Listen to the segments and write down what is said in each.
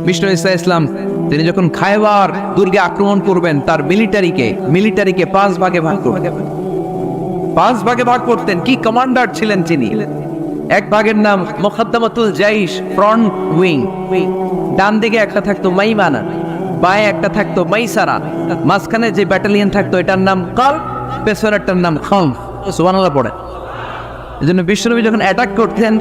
বিষ্ণু ইসা ইসলাম তিনি যখন খায়বার দুর্গে আক্রমণ করবেন তার মিলিটারিকে 5 ভাগে ভাগ করবেন। 5 ভাগে ভাগ করতেন। কি কমান্ডার ছিলেন তিনি! এক ভাগের নাম মুকদ্দমাতুল জাইশ, ফ্রন্ট উইং। ডান দিকে একটা থাকতো মাইমানা, বায়ে একটা থাকতো মাইসারা, মাঝখানে যে ব্যাটালিয়ন থাকতো এটার নাম কালব, পেছনেরটার নাম খালফ। সুবহানাল্লাহ পড়ে। এজন্য বিশ্বনবী যখন অ্যাটাক করতেন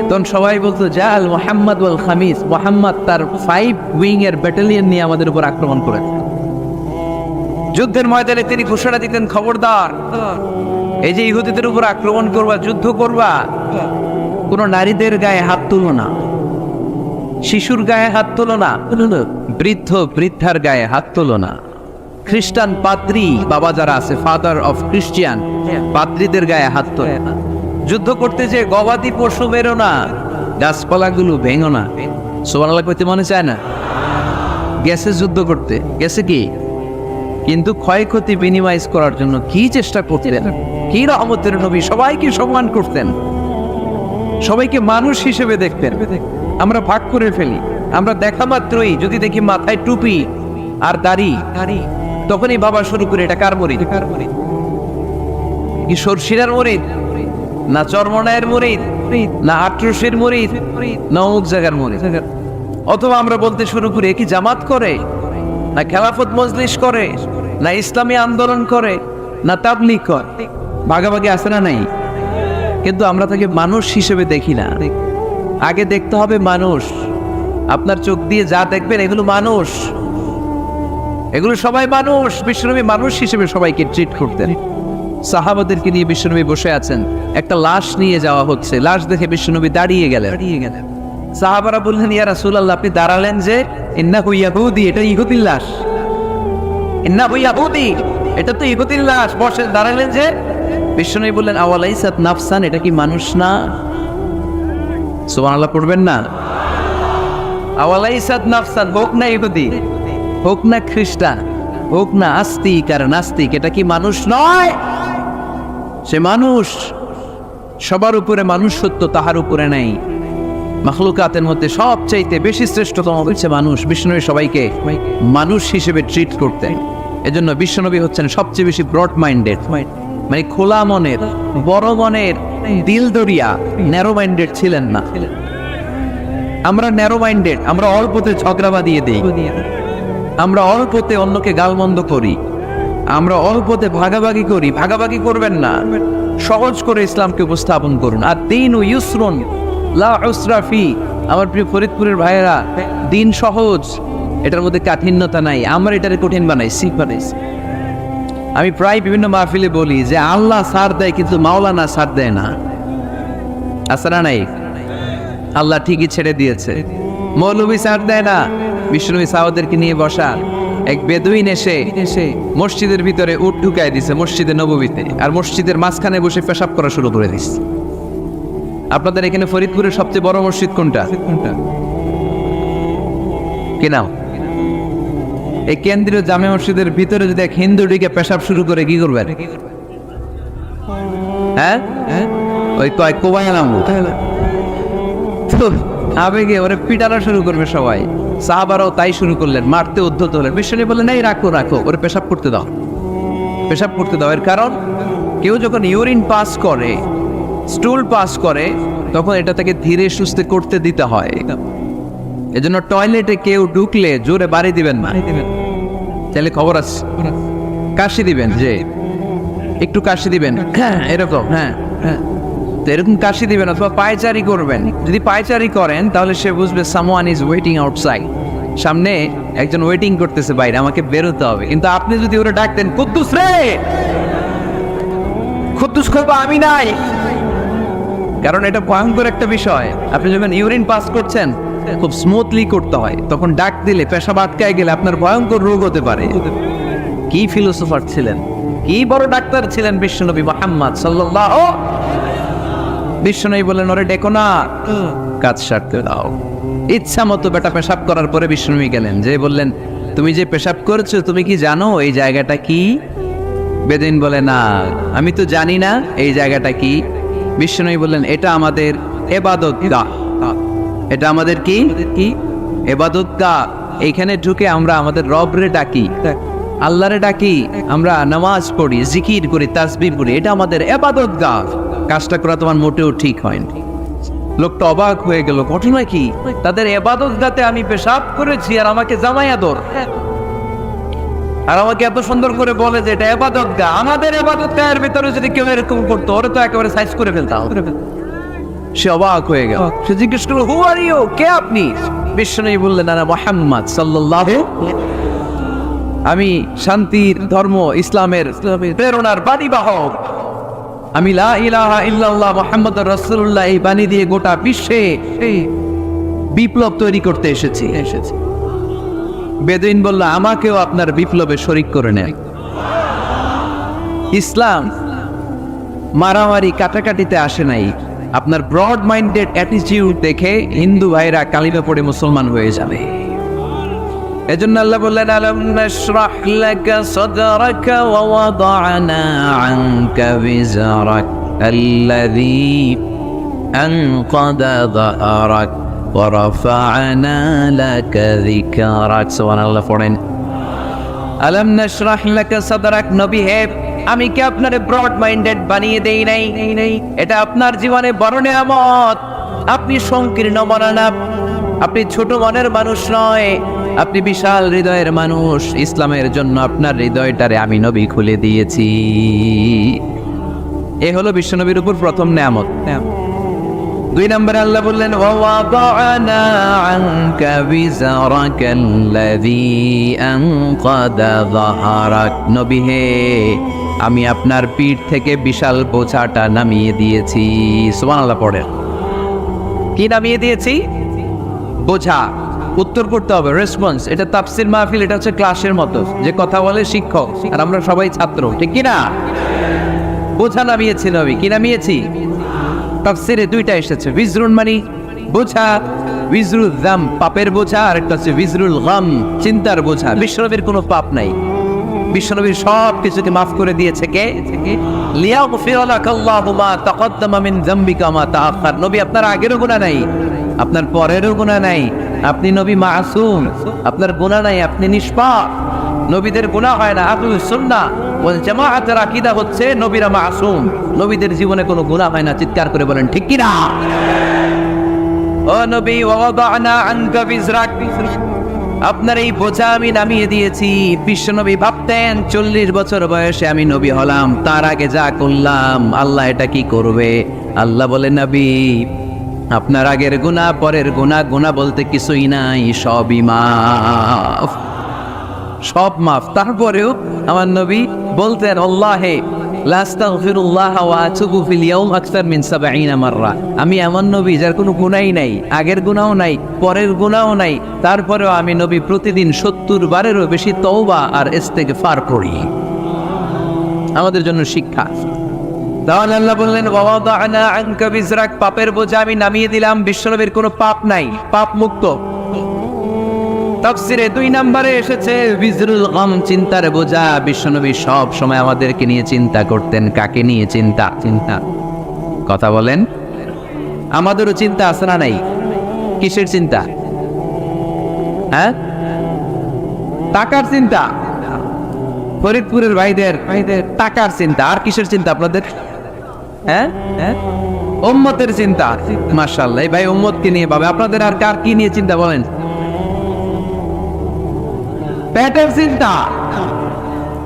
তখন সবাই বলতো জাল মুহাম্মদ ওয়াল খামিস, মুহাম্মদ তার 5 উইং এর ব্যাটালিয়ন নিয়ে আমাদের উপর আক্রমণ করেন। যুদ্ধের ময়দানে তিনি ঘোষণা দিতেন, খবরদার, এই যে ইহুদিদের উপর আক্রমণ করবা, যুদ্ধ করবা, কোন নারীদের গায়ে হাত তুলো না, শিশুর গায়ে হাত তুলো না, বৃদ্ধার গায়ে হাত তুলো না, খ্রিস্টান পাদ্রী বাবা যারা আছে, ফাদার অফ ক্রিশ্চিয়ান, পাদ্রীদের গায়ে হাত তোলে না। যুদ্ধ করতে যে গবাদি পশু বেরো না, গাছপালাগুলো ভেঙো না। সুবহানাল্লাহ কইতে মনে চায় না? গেছে যুদ্ধ করতে, গেছে কি, কিন্তু ক্ষয়ক্ষতি মিনিমাইজ করার জন্য কি চেষ্টা করতেন, কি রহমতের নবী, সবাইকে সম্মান করতেন, সবাইকে মানুষ হিসেবে দেখতেন। আমরা ভাগ করে ফেলি, আমরা দেখা মাত্রই যদি দেখি মাথায় টুপি আর দাড়ি, তখনই বাবা শুরু করে এটা কার মরিদ, কি সরসিরার মরিদ, না চরমনায়ের মরিদ, না আটরসের মরিদ, না অমুক জায়গার মরিদ। অথবা আমরা বলতে শুরু করি কি জামাত করে, না খেলাফত মজলিস করে, না ইসলামী আন্দোলন করে, না তাবলীগ করে। ভাগাভাগি আছে না নাই? কিন্তু আমরা তাকে মানুষ হিসেবে দেখি না। আগে দেখতে হবে মানুষ। আপনার চোখ দিয়ে যা দেখবেন এগুলো মানুষ, এগুলো সবাই মানুষ। বিশ্বনবী মানুষ হিসেবে সবাইকে ট্রিট করতেন। সাহাবাদেরকে নিয়ে বিশ্বনবী বসে আছেন, একটা লাশ নিয়ে যাওয়া হচ্ছে, লাশ দেখে বিশ্বনবী দাঁড়িয়ে গেলেন। সাহাবারা বললেন, ইয়া রাসূলুল্লাহ, আপনি দাঁড়ালেন যে? ইন্নাহু ইয়াহুদি, এটা ইহুদির লাশ। ইন্নাহু ইয়াহুদি, এটা তো ইহুদির লাশ, বসে দাঁড়ালেন যে? বিশ্বনবী বললেন, আওয়ালাইসাত নাফসান, এটা কি মানুষ না? সুবহানাল্লাহ পড়বেন না? আওয়ালাইসাত নাফসান, হোক না ইহুদি, হোক না খ্রিস্টান, হোক না আস্তিক আর নাস্তিক, এটা কি মানুষ নয়? সে মানুষ। সবার উপরে মানুষত্ব তাহার উপরে নাই। মাখলুকাতের মধ্যে সবচাইতে বেশি শ্রেষ্ঠতম হচ্ছে মানুষ। বিশ্বনবী সবাইকে মানুষ হিসেবে ট্রিট করতেন। এজন্য বিশ্বনবী হচ্ছেন সবচেয়ে বেশি ব্রড মাইন্ডেড, মানে খোলা মনের, বড় মনের, দিল দরিয়া। ন্যারো মাইন্ডেড ছিলেন না। আমরা ন্যারো মাইন্ডেড, আমরা অল্পতে ঝগড়া বাঁধিয়ে দিই, আমরা অল্পতে অন্যকে গালমন্দ করি, আমরা অল্পতে ভাগাভাগি করি। ভাগাভাগি করবেন না, সহজ করে ইসলামকে উপস্থাপন করুন। আর দিন ও ইউসরুন লা উসরা ফি। আমার প্রিয় ফরিদপুরের ভাইয়েরা, দিন সহজ, এটার মধ্যে কাঠিন্যতা নাই। আমরা এটারে কঠিন বানাইছি। আমি প্রায় বিভিন্ন মাহফিলে বলি যে আল্লাহ ছাড় দেয় কিন্তু মাওলানা ছাড় দেয় না। আছে না নাই? আল্লাহ ঠিকই ছেড়ে দিয়েছে, মৌলভী ছাড় দেয় না। বিষ্ণুবী সাহাবাদেরকে নিয়ে বসা, এক বেদুইন এসে মসজিদের ভিতরে উট ঢুকায় দিছে, মসজিদে নববীতে, আর মসজিদের মাঝখানে বসে পেশাব করা শুরু করে দিচ্ছে। আপনাদের এখানে ফরিদপুরের সবচেয়ে বড় মসজিদ কোনটা? কি নাম? এই কেন্দ্রীয় জামে মসজিদের ভিতরে যদি এক হিন্দু ঢুকে পেশাব শুরু করে, কি করবেন? হ্যাঁ, ওই কয় কোবাই নাম আবেগে ওরে পিটানো শুরু করবে সবাই। সাহাবারাও তাই শুরু করলেন, মারতে উদ্ধত হলেন। বিশ্বনবী বললেন, এই রাখো ওরে পেশাব করতে দাও, পেশাব করতে দাও। এর কারণ কেউ যখন ইউরিন পাস করে, স্টুল পাস করে, তখন এটা তাকে ধীরে সুস্থে করতে দিতে হয়। এজন্য টয়লেটে কেউ ঢুকলে জোরে বাড়ি দিবেন না। তাহলে খবর আছে, কাশি দিবেন, যে একটু কাশি দিবেন, এরকম। হ্যাঁ, তো এরকম কাশি দিবেন। অথবা পায়চারি করবেন। যদি পায়চারি করেন তাহলে সে বুঝবে সামওয়ান ইজ ওয়েটিং আউটসাইড, সামনে একজন ওয়েটিং করতেছে বাইরে, আমাকে বেরোতে হবে। কিন্তু আপনি যদি ওরা ডাকতেন, কুদ্দুস রে, কুদ্দুস কইবা আমি নাই, কারণ এটা ভয়ঙ্কর একটা বিষয়। আপনি যখন ইউরিন পাস করছেন খুব স্মুথলি করতে হয়, তখন ডাক দিলে পেশাব আটকায় গেলে আপনার ভয়ঙ্কর রোগ হতে পারে। কি ফিলোসোফার ছিলেন, কি বড় ডাক্তার ছিলেন বিশ্বনবী মুহাম্মদ সাল্লাল্লাহু। বিশ্বনবী বলেন, ওরে ডেকো না, কাজ সারতে দাও। ইচ্ছা মতো বেটা পেশাব করার পরে বিশ্বনবী গেলেন, যে বললেন, তুমি যে পেশাব করেছো তুমি কি জানো এই জায়গাটা কি? বেদিন বলে, না আমি তো জানি না এই জায়গাটা কি। বিশ্বনবী বললেন, এটা আমাদের ইবাদতগাহ, এটা আমাদের কি ইবাদতগাহ, এইখানে ঢুকে আমরা আমাদের রবরে ডাকি, আল্লাহরে ডাকি, আমরা নামাজ পড়ি, জিকির করি, তাসবিহ পড়ি, এটা আমাদের ইবাদতগাহ। কাজটা করা তোমার মোটেও ঠিক হয়নি। লোকটা অবাক হয়ে গেল, ঘটনা কি? তাদের ইবাদতগাহতে আমি পেশাব করেছি আর আমাকে জামাই আদর, আর আমাকে এত সুন্দর করে বলে যে এটা ইবাদতগাহ। আমাদের ইবাদতগাহের ভিতরে যদি কেউ এরকম করতো, ওরে তো একেবারে সাইজ করে ফেলতাম। সে অবাক হয়ে গেল। সে জিজ্ঞেস করলো, হু আর ইউ, কে আপনি? বিশ্বনবী বললেন, আনা মুহাম্মদ সাল্লাল্লাহু, আমি শান্তির ধর্ম ইসলামের প্রেরণার বাণীবাহক। আমি লা ইলাহা ইল্লাল্লাহ মুহাম্মাদুর রাসূলুল্লাহ এই বাণী দিয়ে গোটা বিশ্বে বিপ্লব তৈরি করতে এসেছি। বেদুইন বলল, আমাকেও আপনার বিপ্লবে শরীক করে নেন। ইসলাম মারামারি কাটাকাটিতে আসে নাই। আপনার ব্রড মাইন্ডেড অ্যাটিটিউড দেখে হিন্দু ভাইরা কালিমা পড়ে মুসলমান হয়ে যাবে। এজন্য আল্লাহ বললেন, আলাম নাশরাহ লাকা সাদরাকা ওয়া ওয়াদা'না আনকা বিজরাক আল্লাযী আনকাদা যাহরাক ওয়া রাফা'না লাকা যিকরাক। সুবহানাল্লাহ পড়েন। আলাম নাশরাহ লাকা সাদরাক, নবী হে, আমি কি আপনারে ব্রড মাইন্ডেড বানিয়ে দেই নাই? এটা আপনার জীবনে বড় নিয়ামত। আপনি সংকীর্ণ মনা, আপনি ছোট মনের মানুষ নয়, আপনি বিশাল হৃদয়ের মানুষ। ইসলামের জন্য আপনার হৃদয়টারে আমি নবী খুলে দিয়েছি। এ হলো বিশ্বনবীর উপর প্রথম নিয়ামত। 2 নম্বরে আল্লাহ বললেন, ওয়াদা'না আনকা বিজরাকাল্লাযী আনকাদা যাহরাক, নবী হে, আমি আপনার পিঠ থেকে বিশাল বোঝাটা নামিয়ে দিয়েছি। সুবহানাল্লাহ পড়েন। কি নামিয়ে দিয়েছি? বোঝা। উত্তর করতে হবে, রেসপন্স। এটা তাফসীর মাহফিল, এটা হচ্ছে ক্লাসের মতো, যে কথা বলে শিক্ষক আর আমরা সবাই ছাত্র, ঠিক কি না? বোঝা নামিয়েছি নবী। কি নামিয়েছি? তাফসীরে 2টা এসেছে। বিজরুন মানে বোঝা, বিজরুল যাম পাপের বোঝা, আর একটা হচ্ছে বিজরুল গাম চিন্তার বোঝা। বিশ্বনবীর কোনো পাপ নাই, বিশ্বনবীর সব কিছুকে মাফ করে দিয়েছে কে? লিয়াগফির লাকাল্লাহু মা তাকদ্দামা মিন যামবিকা মা তাআখার। নবী আপনার আগেরও গুনাহ নাই, আপনার পরেরও গুনাহ নাই। আপনি নবী মাসুম, আপনার গুনাহ নাই, আপনি নিষ্পাপ। নবীদের গুনাহ হয় না। আহলুস সুন্নাহ ওয়াল জামাআতের আকীদা হচ্ছে নবীরা মাসুম, নবীদের জীবনে কোনো গুনাহ হয় না। চিৎকার করে বলেন ঠিক কি না? ও নবী, ওয়াদা'না আনকা বিজরাক, আপনার এই বোঝা আমি নামিয়ে দিয়েছি। বিশ্বনবী ভাবতেন 40 বছর বয়সে আমি নবী হলাম, তার আগে যা করলাম আল্লাহ এটা কি করবে? আল্লাহ বলেন, নবী আপনার আগের গুনাহ, পরের গুনাহ, গুনাহ বলতে কিছুই নাই, সবই মাফ, সব মাফ। তারপরেও আমার নবী বলতেন, আল্লাহে লা আস্তাগফিরুল্লাহ ওয়া আতুবু ফিল ইয়াউম আকসার মিন 70 মাররা। আমি এমন নবী যার কোনো গুনাহই নাই, আগের গুনাহও নাই, পরের গুনাহও নাই, তারপরেও আমি নবী প্রতিদিন 70 বারেরও বেশি তওবা আর ইস্তেগফার করি। আমাদের জন্য শিক্ষা। তাহলে আল্লাহ বললেন, ওয়াদা'না আনকা বিজরাক, পাপের বোঝা আমি নামিয়ে দিলাম। বিশ্বনবীর কোনো পাপ নাই, পাপ মুক্ত। তাফসীরে 2 নম্বরে এসেছে বিজরুল গাম চিন্তার বোঝা। বিশ্বনবী সব সময় আমাদেরকে নিয়ে চিন্তা করতেন। কাকে নিয়ে চিন্তা? কথা বলেন। আমাদেরও চিন্তা আছে না নাই? কিসের চিন্তা? হ্যাঁ, টাকার চিন্তা। ফরিদপুরের ভাইদের টাকার চিন্তা। আর কিসের চিন্তা আপনাদের? হ্যাঁ, উম্মতের চিন্তা। মাশাআল্লাহ, এই ভাই উম্মতকে নিয়ে ভাবে। আপনাদের আর কার কি নিয়ে চিন্তা বলেন? পেটের চিন্তা।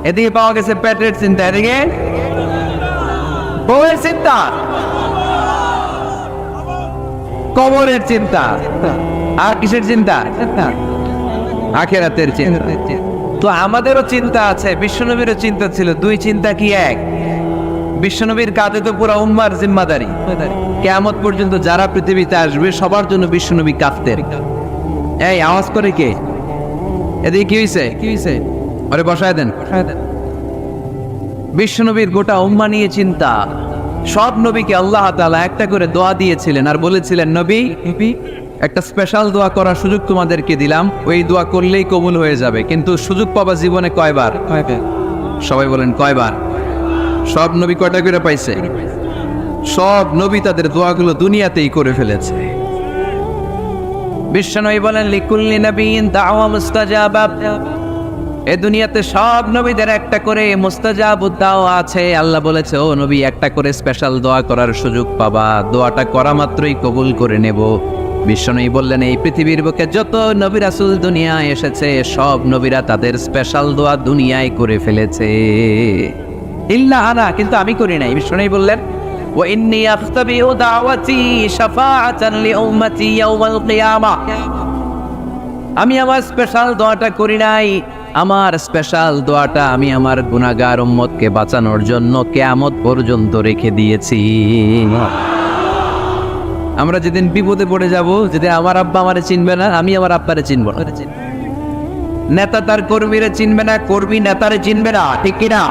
এদিকে পাওয়া গেছে পেটের চিন্তা, এদিকে বউয়ের চিন্তা, কবরের চিন্তা। আর কিসের চিন্তা? আখিরাতের চিন্তা। তো আমাদেরও চিন্তা আছে, বিশ্বনবীরও চিন্তা ছিল। 2 চিন্তা কি এক? বিশ্বনবীর কাঁধে তো পুরো উম্মার জিম্মাদারি। কিয়ামত পর্যন্ত যারা পৃথিবীতে আসবে সবার জন্য বিশ্বনবী কাঁদতেন। এই আওয়াজ করে কে? এদিকে কি হয়েছে? আরে বসায় দেন। বিশ্বনবীর গোটা উম্মা নিয়ে চিন্তা। সব নবীকে আল্লাহ তাআলা একটা করে দোয়া দিয়েছিলেন আর বলেছিলেন, নবী একটা স্পেশাল দোয়া করার সুযোগ তোমাদেরকে দিলাম, ওই দোয়া করলেই কবুল হয়ে যাবে। কিন্তু সুযোগ পাবা জীবনে কয়বার? সবাই বলেন কয়বার? সব নবী কয়টা করে পাইছে? সব নবী তাদের দোয়াগুলো দুনিয়াতেই করে ফেলেছে। বিশ্বনবী বলেন লিকুল্লি নবিয়্যিন দাওয়া মুস্তাজাবা। এ দুনিয়াতে সব নবীদের একটা করে মুস্তাজাবুদ দাওয়া আছে। আল্লাহ বলেছে ও নবী একটা করে স্পেশাল দোয়া করার সুযোগ পাবা, দোয়াটা করা মাত্রই কবুল করে নেব। বিশ্বনবী বললেন এই পৃথিবীর বুকে যত নবী রাসূল দুনিয়ায় এসেছে সব নবীরা তাদের স্পেশাল দোয়া দুনিয়ায় করে ফেলেছে, ইল্লা আনা, কিন্তু আমি করি নাই। বিশ্বনবী বললেন ওয়া ইন্নী আখতাবিউ দাওয়াতি শাফাআতান লিউম্মতি ইয়াউমাল কিয়ামাহ। আমি আমার স্পেশাল দোয়াটা করি নাই, আমার স্পেশাল দোয়াটা আমি আমার গুনাহগার উম্মতকে বাঁচানোর জন্য কিয়ামত পর্যন্ত রেখে দিয়েছি। আমরা যেদিন বিপদে পড়ে যাব, যেদিন আমার আব্বা আমারে চিনবে না, আমি আমার আব্বারে চিনব না, নেতা তার কর্মীরে চিনবে না, কর্মী নেতারে চিনবে না, ঠিক কিনা?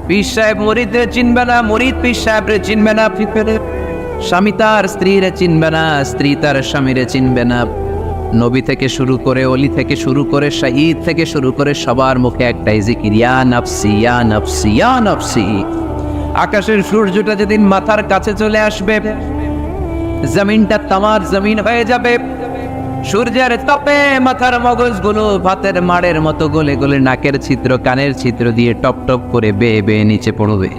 পীর সাহেব মুরিদরে চিনবে না, মুরিদ পীর সাহেবরে চিনবে না, স্বামী তার স্ত্রীরে চিনবে না, স্ত্রী তার স্বামীরে চিনবে না। নবী থেকে শুরু করে, অলি থেকে শুরু করে, শহীদ থেকে শুরু করে সবার মুখে একটাই জিকির, ইয়া নাফসি ইয়া নাফসি ইয়া নাফসি। আকাশের সূর্যটা যেদিন মাথার কাছে চলে আসবে, জমিনটা তামার জমিন হয়ে যাবে, সূর্যের তাপে মাথার মগজগুলো ভাতের মাড়ের মতো গলে গলে নাকের ছিদ্র কানের ছিদ্র দিয়ে টপ টপ করে বেয়ে বেয়ে নিচে পড়বে।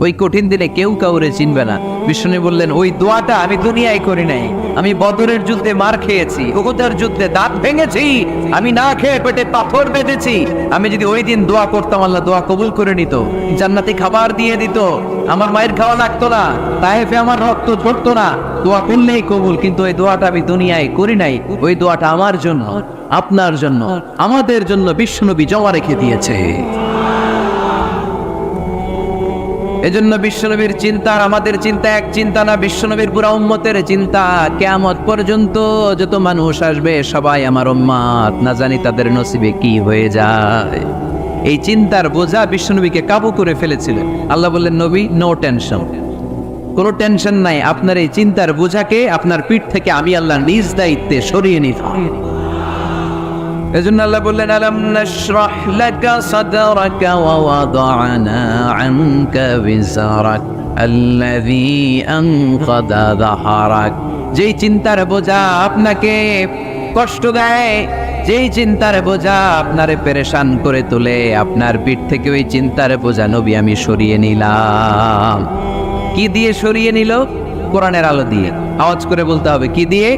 ওই কঠিন দিনে কেউ কাউরে চিনবে না। বিষ্ণু বললেন ওই দোয়াটা আমি দুনিয়ায় করি নাই, আমি বদরের যুদ্ধে মার খেয়েছি, উহুদের যুদ্ধে দাঁত ভেঙেছি, আমি না খেয়ে পেটে পাথর বেঁধেছি। আমি যদি ওই দিন দোয়া করতাম আল্লাহ দোয়া কবুল করে নিত, জান্নাতি খাবার দিয়ে দিত, আমার মায়ের খাওয়া লাগতো না, তায়েফে আমার রক্ত ঝরতো না, দোয়া করলেই কবুল। কিন্তু ওই দোয়াটা আমি দুনিয়ায় করি নাই, ওই দোয়াটা আমার জন্য, আপনার জন্য, আমাদের জন্য বিশ্বনবী জমা রেখে দিয়েছে। এজন্য বিশ্বনবীর চিন্তা আর আমাদের চিন্তা এক চিন্তা না, বিশ্বনবীর পুরা উম্মতের চিন্তা। কিয়ামত পর্যন্ত যত মানুষ আসবে সবাই আমার উম্মত, না জানি তাদের নসিবে কি হয়ে যায়। এই চিন্তার বোঝা বিশ্বনবীকে কাবু করে ফেলেছিল। আল্লাহ বললেন নবী নো টেনশন, কোনো টেনশন নাই, আপনার এই চিন্তার বোঝাকে আপনার পিঠ থেকে আমি আল্লাহ নিজ দায়িত্বে সরিয়ে নিতাম। এজন্য আল্লাহ বললেন আলাম নাশরাহ লাকা সাদরাকা ওয়া ওয়াদা'না আনকা বিজরাক আল্লাযী আনকাদা যাহরাক। যেই চিন্তার বোঝা আপনাকে কষ্ট দেয়, যেই চিন্তার বোঝা আপনারে পেরেশান করে তোলে, আপনার পিঠ থেকে ওই চিন্তার বোঝা নবী আমি সরিয়ে নিলাম। কি দিয়ে সরিয়ে নিল? কোরআনের আলো দিয়ে। আওয়াজ করে বলতে হবে কি দিয়ে?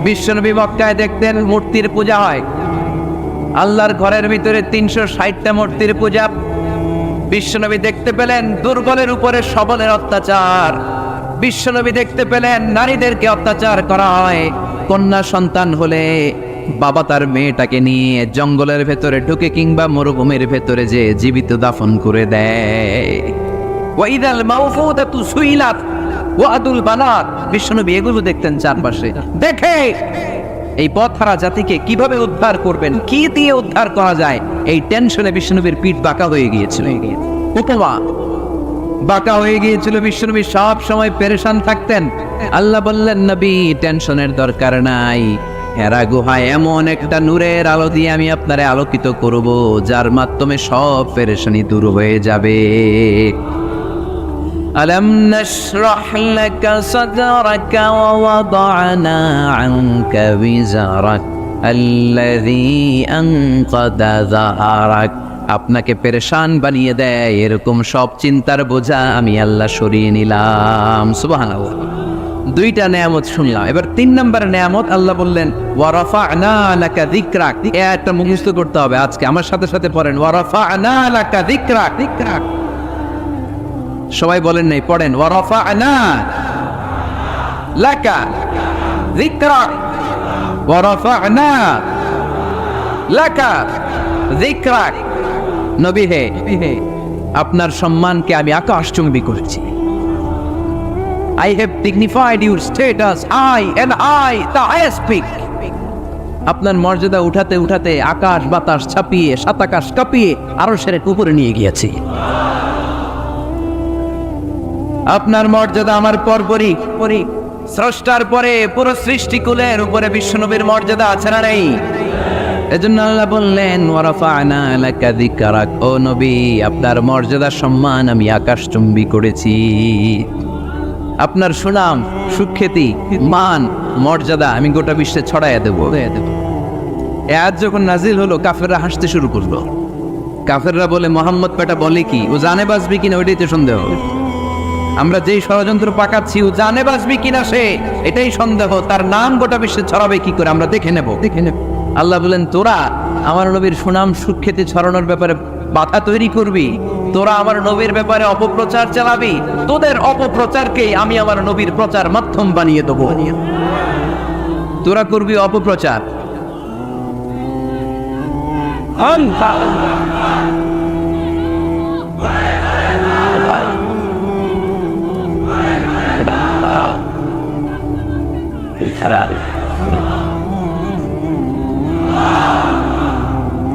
বিশ্বনবী মক্কায় দেখতেন মূর্তির পূজা হয়, আল্লাহর ঘরের ভিতরে 360টা মূর্তির পূজা। বিশ্বনবী দেখতে পেলেন দুর্বলের উপরে সবলের অত্যাচার, বিশ্বনবী দেখতে পেলেন নারীদেরকে অত্যাচার করা হয়। কন্যা সন্তান হলে বাবা তার মেয়েটাকে নিয়ে জঙ্গলের ভেতরে ঢুকে কিংবা মরুভূমির ভেতরে যে জীবিত দাফন করে দেয়। ওয়াইদাল মাউফুদাতু সুইলাত ওয়াদুল বানাত। বিশ্বনবী এগুলো দেখতেন চারপাশে, দেখে এই পথহারা জাতিকে কিভাবে উদ্ধার করবেন, কি দিয়ে উদ্ধার করা যায়, এই টেনশনে বিশ্বনবীর পিঠ বাঁকা হয়ে গিয়েছিল, উপমা বাঁকা হয়ে গিয়েছিল। বিশ্বনবী সব সময় পেরেশান থাকতেন। আল্লাহ বললেন নবী টেনশনের দরকার নাই, হেরা গুহায় এমন একটা নূরের আলো দিয়ে আমি আপনারে আলোকিত করব যার মাধ্যমে সব পেরেশানি দূর হয়ে যাবে। ألم نشرح لك صدرك ووضعنا عنك وزرك الذي أنقض ظهرك। আপনাকে পেরেশান বানিয়ে দেয় এরকম সব চিন্তার বোঝা আমি আল্লাহ সরিয়ে নিলাম। সুবহানাল্লাহ। দুইটা নেয়ামত শুনলাম, এবার 3 নম্বর নেয়ামত আল্লাহ বললেন ওয়া রাফা'না লাকা যিকরাক। এই আয়াতটা মুখস্থ করতে হবে আজকে, আমার সাথে সাথে পড়েন ওয়া রাফা'না লাকা যিকরাক। যিকরাক সবাই বলেন নাই, পড়েন ওয়া রাফা'না লাকা যিকরাক ওয়া রাফা'না লাকা যিকরাক। নবী হে, আপনার সম্মানকে আমি আকাশচুম্বী করেছি। I have dignified your status high and I the highest peak. আপনার মর্যাদা উঠাতে উঠাতে আকাশ বাতাস ছাপিয়ে সাত আকাশ কাঁপিয়ে আরশের উপরে নিয়ে গিয়েছি। আপনার মর্যাদা আমার পরপরই স্রষ্টার পরে পুরো সৃষ্টিকুলের উপরে বিশ্বনবীর মর্যাদা আছে না নেই? এজন্য আল্লাহ বললেন ওয়া রাফা'না লাকা যিকরাক। ও নবী আপনার মর্যাদা সম্মান আমি আকাশচুম্বী করেছি। আপনার সুনাম, সুখ্যাতি, মান, মর্যাদা আমি গোটা বিশ্বে ছড়াইয়া দেব। এ আয়াত যখন নাজিল হলো, কাফেররা হাসতে শুরু করলো। কাফেররা বলে, মোহাম্মদ পেটা বলে কি, ও জানে বাঁচবি কিনা ওইটাই তো সন্দেহ। আমরা যেই ষড়যন্ত্র পাকাচ্ছি, ও জানে বাঁচবি কিনা সে এটাই সন্দেহ। তার নাম গোটা বিশ্বে ছড়াবে কি করে আমরা দেখে নেব। আল্লাহ বলেন, তোরা আমার নবীর সুনাম সুখ্যাতি ছড়ানোর ব্যাপারে বাধা তৈরি করবি, তোরা আমার নবীর ব্যাপারে অপপ্রচার চালাবি, তোদের অপপ্রচারকেই আমি আমার নবীর প্রচার মাধ্যম বানিয়ে দেবো। তোরা করবি অপপ্রচার।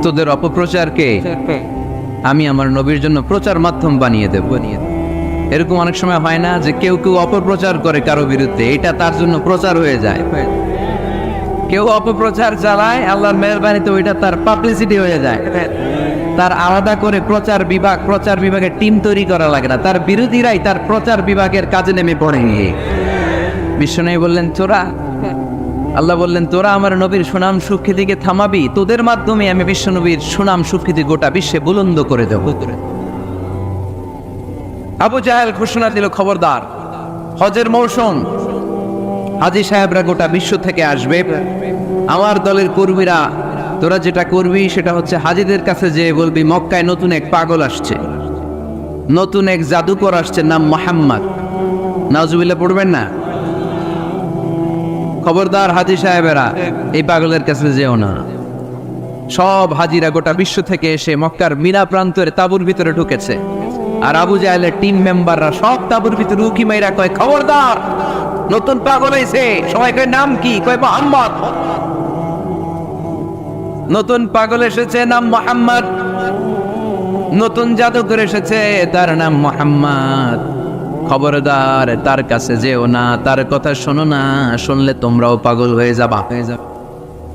তোদের অপপ্রচারকে আমি আমার নবীর জন্য প্রচার মাধ্যম বানিয়ে দেব। এরকম অনেক সময় হয় না যে কেউ কেউ অপপ্রচার করে কারো বিরুদ্ধে, এটা তার জন্য প্রচার হয়ে যায়। কেউ অপপ্রচার চালায়, আল্লাহর মেহেরবানিতে ওইটা তার পাবলিসিটি হয়ে যায়। তার আলাদা করে প্রচার বিভাগের টিম তৈরি করা লাগে না, তার বিরোধীরাই তার প্রচার বিভাগের কাজে নেমে পড়ে। বিশ্বনবী বললেন, তোরা, আল্লাহ বললেন, তোরা আমার নবীর সুনাম সুখ্যাতিকে থামাবি, তোদের মাধ্যমে আমি বিশ্বনবীর সুনাম সুখ্যাতি গোটা বিশ্বে বুলন্দ করে দেব। আবু জাহেল ঘোষণা দিল, খবরদার, হজের মৌসুম, হাজী সাহেবরা গোটা বিশ্ব থেকে আসবে, আমার দলের কর্মীরা, তোরা যেটা করবি সেটা হচ্ছে হাজীদের কাছে যে বলবি মক্কায় নতুন এক পাগল আসছে, নতুন এক জাদুকর আসছে, নাম মুহাম্মদ। নাউজুবিল্লাহ পড়বেন না। খবরদার হাজী সাহেবেরা, এই পাগলের কাছে যেও না। সব হাজিরা গোটা বিশ্ব থেকে এসে মক্কার মিনা প্রান্তের তাঁবুর ভিতরে ঢুকেছে, আর আবু জাহেলের টিম মেম্বাররা সব তাঁবুর ভিতরে উকি মাইরা কয়, খবরদার, নতুন পাগল হয়েছে। সবাই কয়, নাম কি? কয়, মুহাম্মদ। নতুন পাগল এসেছে, নাম মুহাম্মদ। নতুন জাদুকর এসেছে, তার নাম মুহাম্মদ। খবরদার, তার কাছে যেও না, তার কথা শোনো না, শুনলে তোমরাও পাগল হয়ে যাবা,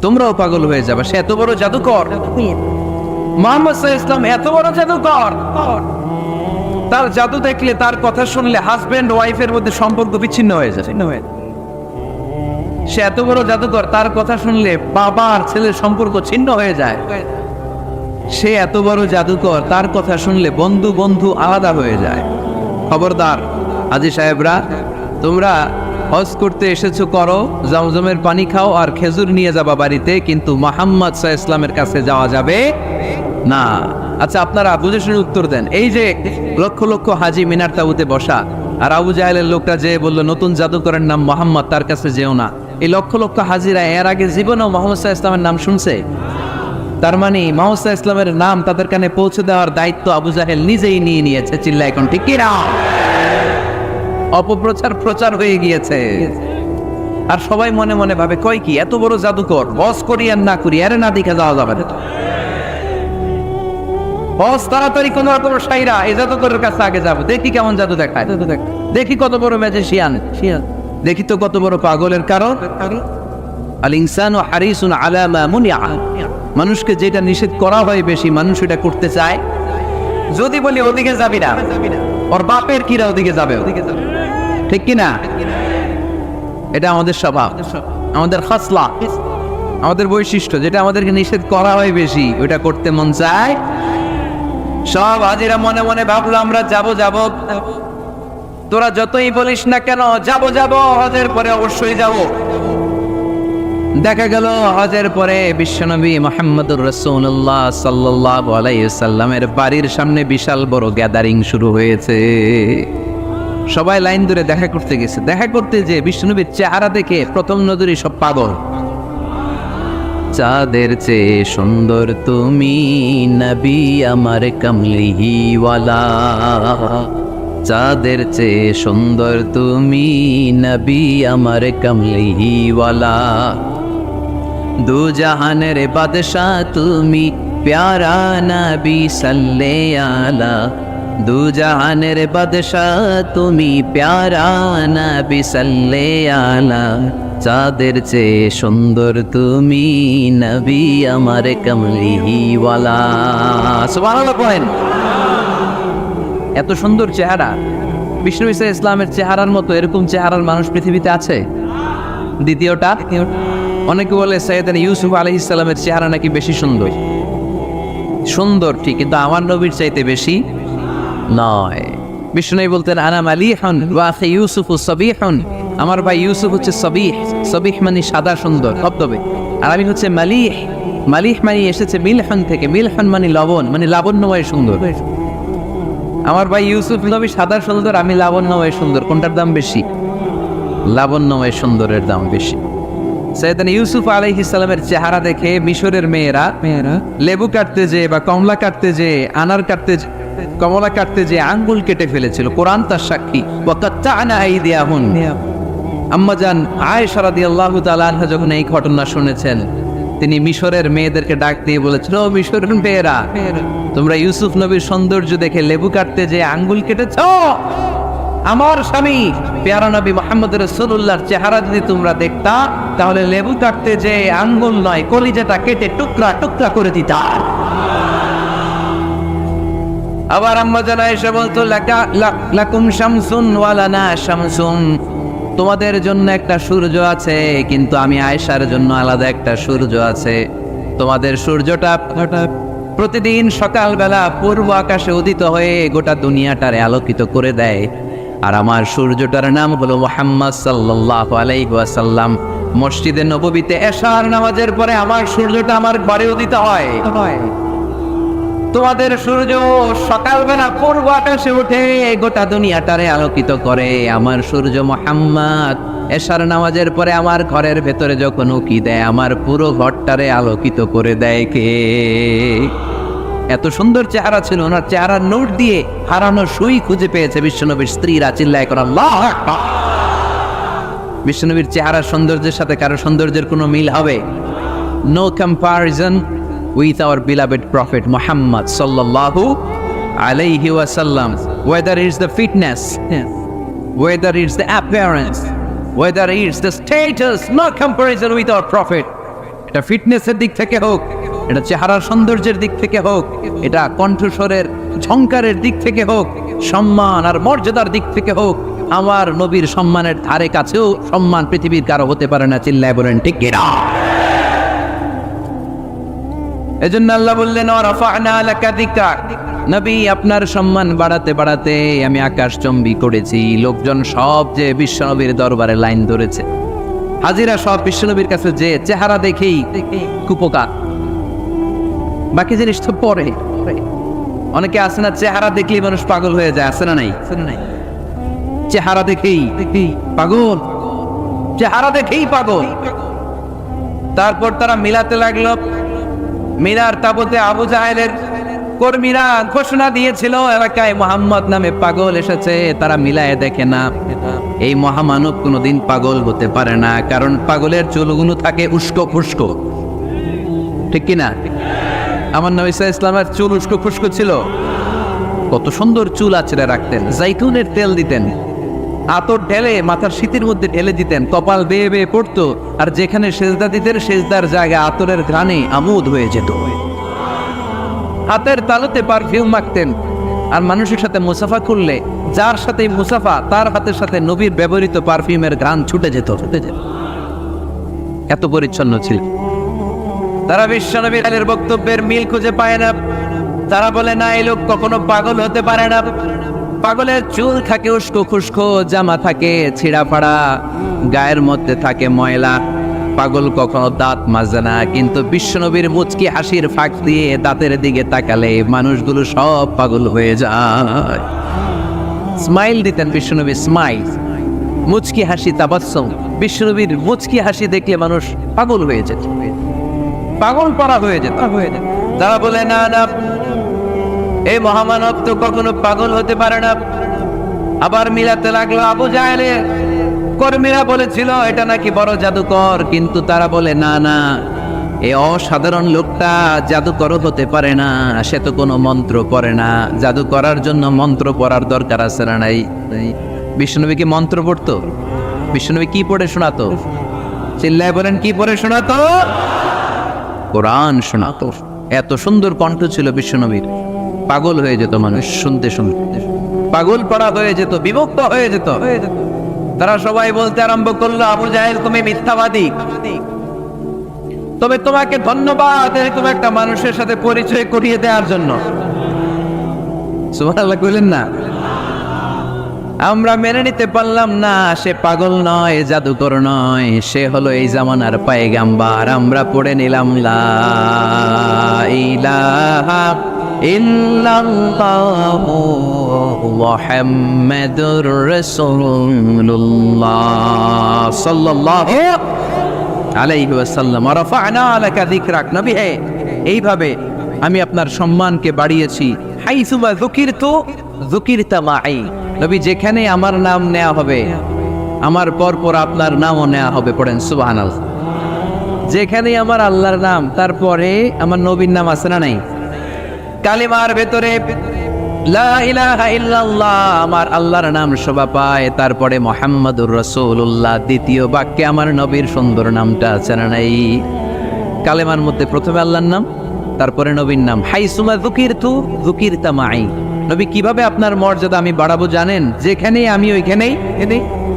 তোমরাও পাগল হয়ে যাবা। সে এত বড় জাদুকর, মুহাম্মদ সাল্লাল্লাহু আলাইহি ওয়াসাল্লাম এত বড় জাদুকর, তার জাদু দেখলে, তার কথা শুনলে হাজবেন্ড ওয়াইফের মধ্যে সম্পর্ক বিচ্ছিন্ন হয়ে যায়। সে এত বড় জাদুকর, তার কথা শুনলে বাবা আর ছেলের সম্পর্ক ছিন্ন হয়ে যায়। সে এত বড় জাদুকর, তার কথা শুনলে বন্ধু বন্ধু আলাদা হয়ে যায়। খবরদার হাজী সাহেবরা, তোমরা হজ করতে এসেছো, করো, জমজমের পানি খাও আর খেজুর নিয়ে যাবা বাড়িতে, কিন্তু মুহাম্মদ সাল্লাল্লাহু আলাইহি ওয়াসাল্লামের কাছে যাওয়া যাবে না। আচ্ছা, আপনারা বুঝে শুনে উত্তর দেন। এই যে লক্ষ লক্ষ হাজী মিনার তাঁবুতে বসা, আর আবু জাহেলের লোকটা যে বলল নতুন জাদুকরের নাম মুহাম্মদ, তার কাছে যেও না, এই লক্ষ লক্ষ হাজীরা এর আগে জীবনেও মুহাম্মদ সাল্লাল্লাহু আলাইহি ওয়াসাল্লামের নাম শুনছে? তার মানে মুহাম্মদ সাল্লাল্লাহু আলাইহি ওয়াসাল্লামের নাম তাদের কানে পৌঁছে দেওয়ার দায়িত্ব আবু জাহেল নিজেই নিয়ে নিয়েছে। চিল্লা এখন ঠিক কি না? অপপ্রচার প্রচার হয়ে গিয়েছে, আর সবাই মনে মনে ভাবে, কয় কি, এত বড় জাদুকর, বস করি আর না করি, আরে না দেখে যাওয়া যাবে না। বস তাড়াতাড়ি কোন রকম সাইরা এই জাদুকরের কাছে আগে যাবো, দেখি কেমন জাদু দেখায়, দেখি কত বড় ম্যাজিশিয়ান, দেখি তো কত বড় পাগলের। কারণ আল ইনসানু হারিসুন আলা মা মুনিআ, মানুষকে যেটা নিষেধ করা হয় বেশি মানুষ এটা করতে চায়। যদি বলি ওদিকে যাবি না, ওর বাপের কিরা ওদিকে যাবে, ঠিক কি না? এটা আমাদের স্বভাব, আমাদের খাসলা, আমাদের বৈশিষ্ট্য, যেটা আমাদেরকে নিষেধ করা হয় বেশি ওটা করতে মন চায়। সব হাজিরা মনে মনে ভাবলো, আমরা যাব যাব, তোরা যতই বলিস না কেন যাব যাব, হজের পরে অবশ্যই যাব। দেখা গেল হজের পরে বিশ্বনবী মুহাম্মদুর রাসূলুল্লাহ সাল্লাল্লাহু আলাইহি ওয়াসাল্লামের বাড়ির সামনে বিশাল বড় গ্যাদারিং শুরু হয়েছে। সবাই লাইন ধরে দেখা করতে গেছে। দেখা করতে যে বিশ্বনবীর চেহারা দেখে প্রথম নজরই সব পাগল। চাঁদের চেয়ে সুন্দর তুমি নবী আমার কামলিওয়ালা, চাঁদের চেয়ে সুন্দর তুমি নবী আমার কামলিওয়ালা, দু জাহানের বাদশাহ তুমি প্যারা নবী সাল্লে আলা, দু জাহানের বাদশাহ তুমি প্যারা নবী সাল্লে আলা, চাঁদের চেয়ে সুন্দর তুমি নবী আমার কামলিওয়ালা। সুবহানাল্লাহ বলেন। এত সুন্দর চেহারা, বিষ্ণু ঈসা ইসলামের চেহারার মতো এরকম চেহারার মানুষ পৃথিবীতে আছে? দ্বিতীয়টা, অনেকে বলে সৈয়দনা ইউসুফ আলাইহিস সালামের চেহারা নাকি বেশি সুন্দর। সুন্দর ঠিক, কিন্তু আমার নবীর চাইতে বেশি নয়। বিষ্ণু নবী বলতেন আনা মালিহুন ওয়া আখি ইউসুফু সাবিহুন, আমার ভাই ইউসুফ হচ্ছে সাবিহ, সাবিহ মানে সাদা সুন্দর ধবধবে, আর আমি হচ্ছে মালিহ, মালিহ মানে এসেছে মিলহান থেকে, মিলহান মানে লবণ, মানে লাবণ্যময় সুন্দর। আমার ভাই ইউসুফ নবী সাদা সুন্দর, আমি লাবণ্যময় সুন্দর, কোনটার দাম বেশি? লাবণ্যময় সুন্দরের দাম বেশি। সৈয়দনা ইউসুফ আলাইহিস সালামের চেহারা দেখে মিশরের মেয়েরা লেবু কাটতে যে বা কমলা কাটতে যে, আনার কাটতে কমলা কাটতে যে আঙ্গুল কেটে ফেলেছিল, কোরআন তার সাক্ষী। ওয়াকাত্তা'না আইদিয়াহুন, আম্মাজান আয়েশা রাদিয়াল্লাহু তাআলা আনহা যখন এই ঘটনা শুনেছেন, তিনি মিশরের মেয়েদেরকে ডাক দিয়ে বলেছিল, ও মিশরের মেয়েরা, তোমরা ইউসুফ নবীর সৌন্দর্য দেখে লেবু কাটতে যে আঙ্গুল কেটেছ, আমার স্বামী পেয়ারা নবী মুহাম্মদ রাসূলুল্লাহর চেহারা যদি তোমরা দেখতা, তাহলে লেবু কাটতে যে আঙ্গুল নয়, কলিজাটা কেটে টুকরা টুকরা করে দিতা। আবার আম্মা জান আয়েশা বলতো, লাকুম শামসুন ওয়া লানা শামসুন, তোমাদের জন্য একটা সূর্য আছে, কিন্তু আমি আয়েশার জন্য আলাদা একটা সূর্য আছে। তোমাদের সূর্যটা প্রতিদিন সকালবেলা পূর্ব আকাশে উদিত হয়ে গোটা দুনিয়াটারে আলোকিত করে দেয়, আর আমার সূর্যটার নাম হলো মুহাম্মদ সাল্লাল্লাহু আলাইহি ওয়াসাল্লাম। মসজিদে নববীতে এশার নামাজের পরে আমার সূর্যটা আমার ঘরে উদিত হয়। তোমাদের সূর্য সকালবেলা পূর্ব আকাশে উঠে গোটা দুনিয়াটারে আলোকিত করে, আমার সূর্য মুহাম্মদ এশার নামাজের পরে আমার ঘরের ভেতরে যখন উকি দেয়, আমার পুরো ঘরটারে আলোকিত করে দেয় কে? এত সুন্দর চেহারা ছিল, ওনার চেহারার নূর দিয়ে হারানো সুই খুঁজে পেয়েছে বিশ্বনবীর স্ত্রীরা। চিল্লায় করা আল্লাহু আকবার। বিশ্বনবীর চেহারার সৌন্দর্যের সাথে কারো সৌন্দর্যের কোনো মিল হবে? No comparison with our beloved Prophet Muhammad sallallahu alayhi wasallam. Whether it's the fitness, whether it's the appearance, whether it's the status, no comparison with our Prophet. এটা ফিটনেসের দিক থেকে হোক, এটা চেহারার সৌন্দর্যের দিক থেকে হোক, এটা কণ্ঠস্বরের ঝংকারের দিক থেকে হোক, সম্মান আর মর্যাদার দিক থেকে হোক, আমার নবীর সম্মানের ধারে কাছেও সম্মান পৃথিবীর কারো হতে পারে না। চিল্লায় বলেন ঠিক কিনা? এজন্য আল্লাহ বললেন, ওয়ারাফা'না লাকা যিকরাক, নবী আপনার সম্মান বাড়াতে বাড়াতে আমি আকাশচম্বী করেছি। লোকজন সব যে বিশ্বনবীর দরবারে লাইন ধরেছে, হাজিরা সব বিশ্বনবীর কাছে যে চেহারা দেখেই কুপোকাত, বাকি জিনিস তো পরে। অনেকে আছে না, চেহারা দেখলেই মানুষ পাগল হয়ে যায়, আছে না নাই? চেহারা দেখেই পাগল, চেহারা দেখেই পাগল। তারপর তারা মিলাতে লাগলো। মিনার তাবুতে আবু জাহেলের কর্মীরা ঘোষণা দিয়েছিল, এলাকায় মুহাম্মদ নামে পাগল এসেছে। তারা মিলায় দেখে না, এই মহামানব কোনোদিন পাগল হতে পারে না, কারণ পাগলের চুলগুলো থাকে উস্কো খুস্কো, ঠিক কিনা? আমার নবী সাল্লাল্লাহু আলাইহি ওয়াসাল্লামের চুল উস্কো খুস্কো ছিল। কত সুন্দর চুল আঁচড়ে রাখতেন, জাইতুনের তেল দিতেন, আতর ঢেলে মাথার শীতের মধ্যে ঢেলে দিতেন, কপাল বেয়ে বেয়ে পড়তো, আর যেখানে সেজদা দিতেন সেজদার জায়গা আতরের ঘ্রাণে আমোদ হয়ে যেত। হাতের তালুতে পারফিউম মাখতেন, আর মানুষের সাথে মুসাফা করলে যার সাথে মুসাফা তার হাতের সাথে নবীর ব্যবহৃত পারফিউমের ঘ্রাণ ছুটে যেত। এত পরিচ্ছন্ন ছিল তারা। বিশ্বনবীর বক্তব্যের মিল খুঁজে পায় না। তারা বলে, না, এই লোক কখনো পাগল হতে পারে না। পাগলের চুল থাকে উস্কো খুস্কো, জামা থাকে ছিঁড়া ফাড়া, গায়ের মধ্যে থাকে ময়লা। পাগল কখনো দাঁত মাজে না, কিন্তু বিশ্বনবীর মুচকি হাসির ফাঁক দিয়ে দাঁতের দিকে তাকালে মানুষগুলো সব পাগল হয়ে যায়। স্মাইল দিতেন বিশ্বনবী, স্মাইল, মুচকি হাসি, তাবাসসুম। বিশ্বনবীর মুচকি হাসি দেখলে মানুষ পাগল হয়ে যেত, পাগল পরা হয়ে যেত। যারা বলে, না না, এই মহামানব তো কখনো পাগল হতে পারে না। আবার মিলাতে লাগলো। আবু জাহেলের কর্মীরা বলেছিল এটা নাকি বড় জাদুকর, কিন্তু তারা বলে, না না, এই অসাধারণ লোকটা জাদুকর হতে পারে না, সে তো কোনো মন্ত্র পড়ে না। জাদু করার জন্য মন্ত্র পড়ার দরকার আছে না? নাই। বিষ্ণুনবী কি মন্ত্র পড়তো? বিষ্ণুনবী কি পড়ে শোনাতো? চিল্লায় বলেন, কি পড়ে শোনাতো? কোরআন শোনাতো। এত সুন্দর কণ্ঠ ছিল বিশ্বনবীর, পাগল হয়ে যেত মানুষ শুনতে শুনতে। পাগল পাড়া হয়ে যেত, বিভক্ত হয়ে যেত। তারা সবাই বলতে আরম্ভ করলো, আবু জাহেল তুমি মিথ্যাবাদী। তবে তোমাকে ধন্যবাদ এরকম একটা মানুষের সাথে পরিচয় করিয়ে দেওয়ার জন্য। সুবহানাল্লাহ কইলেন না? আমরা মেনে নিতে পারলাম না সে পাগল নয়, জাদুকর নয়, সে হলো এই জামানার পয়গাম্বার। আমরা পড়ে নিলাম লা ইলাহা ইল্লাল্লাহু মুহাম্মাদুর রাসূলুল্লাহ সাল্লাল্লাহু আলাইহি ওয়াসাল্লাম। রাফা'না লাকা যিকরাক। নবী হে, এইভাবে আমি আপনার সম্মানকে বাড়িয়েছি। হাইসুমা যুকিরতু যুকিরতা মাই। নবী যেখানে আমার নাম নেওয়া হবে, আমার পর আপনার নামও নেওয়া হবে। পড়েন সুবহানাল্লাহ। যেখানে আমার আল্লাহর নাম, তারপরে আমার নবীর নাম আছে না নাই? কালিমার ভেতরে লা ইলাহা ইল্লাল্লাহ আমার আল্লাহর নাম শোভা পায়, তারপরে মুহাম্মাদুর রাসূলুল্লাহ দ্বিতীয় বাক্যে আমার নবীর সুন্দর নামটা আছে না নাই? কালেমার মধ্যে প্রথমে আল্লাহর নাম, তারপরে নবীর নাম। হাইসুমা যুকিরতু যুকিরতা মাই। নবী কিভাবে আপনার মর্যাদা আমি বাড়াবো জানেন? যেখানেই আমি ওইখানেই